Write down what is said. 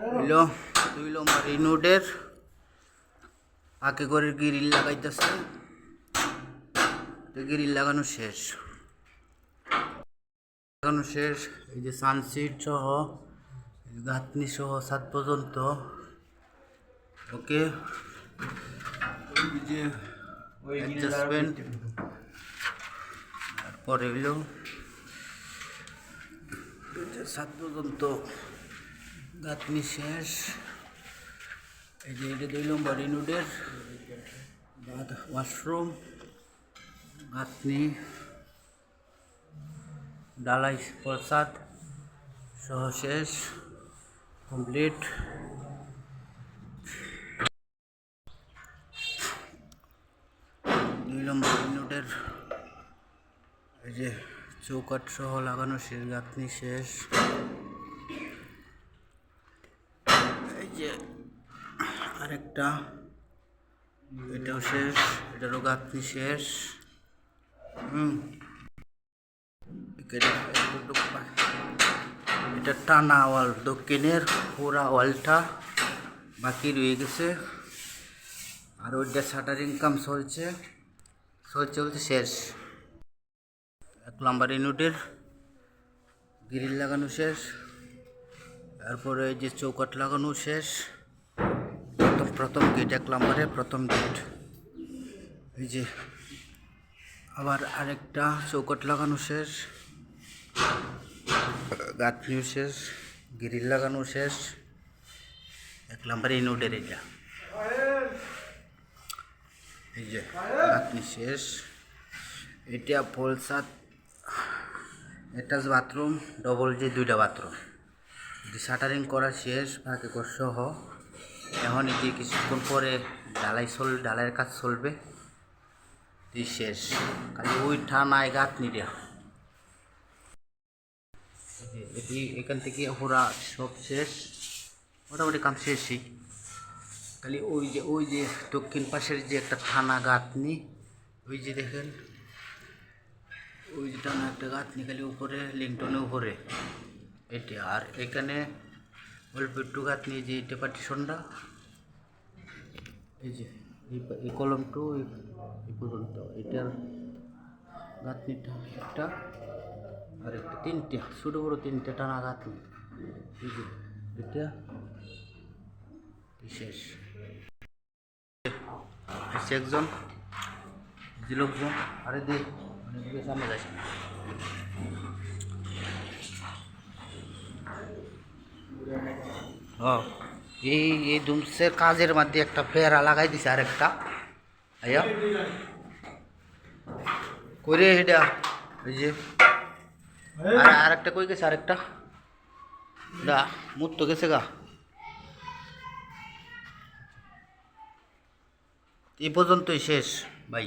হইলো 2 নম্বর ইউনিটের আগে করে গ্রিল লাগাইতেছে। গ্রিল লাগানো শেষ, এই যে সানসিট সহ গাঁথনি সহ 7 পর্যন্ত। ওকে, এই যে অ্যাডজাস্টমেন্ট, তারপরে হইলো 7 পর্যন্ত গাঁথনি শেষ। এই যে এটা 2 নম্বর ইউনিটের ওয়াশরুম, গাঁথনি ডালাই প্রসাদ সহ শেষ, কমপ্লিট। 2 নম্বর ইউনিটের এই যে চৌকাঠ সহ লাগানো শেষ, গাঁথনি শেষ। এই যে আরেকটা, এটাও শেষ, এটারও গাঁথনি শেষ। এটা টানা ওয়াল, দক্ষিণের পুরা ওয়ালটা বাকি রয়ে গেছে। আর ওইটা শাটারিং কাম চলছে শেষ। 1 নম্বর ইউনিটের গ্রিল লাগানো শেষ, তারপরে এই যে চৌকাঠ লাগানো শেষ। প্রথম গেট 1 নম্বরে প্রথম গেট। এই যে আবার আরেকটা চৌকাঠ লাগানো শেষ, গাঁথনিও শেষ, গ্রিল লাগানো শেষ। 1 নম্বর ইউনিটের এটা, এই যে গাঁথনি শেষ। এটা ফুল ছাদ অ্যাটাচ বাথরুম, ডবল যে 2টা বাথরুম। শাটারিং করা শেষ বাকি সহ। এখন এটি কিছুক্ষণ পরে ঢালাইয়ের কাজ চলবে। শেষ, খালি ওইটা নাই গাঁথনিটা। এটি এখান থেকে পুরা সব শেষ, মোটামুটি কাম শেষই। খালি ওই যে দক্ষিণ পাশের যে একটা থানা গাঁথনি, ওই যে দেখেন ওই যে টানা একটা গাঁথনি, খালি উপরে লিংটনের উপরে এটা। আর এখানে অল্প একটু গাঁথনি, যে এটা পার্টিশনটা, এই যে এই কলম টু এই পর্যন্ত এটার গাঁথনিটা একটা, আর একটা 3টে ছোটো বড়ো 3টে টানা গাঁথনি। এই যে এটা শেষ। একজন যে লোকজন, আরে দেখ অনেকদিকে সামনে যাচ্ছে না। এই ধুমসের কাজের মধ্যে একটা ফেরা লাগাই দিছে, আরেকটা আয়া কইরে এটা, এই যে আরেকটা কই গেছে, আরেকটা দা মুত তো গেছে গা। এই পর্যন্তই শেষ ভাই।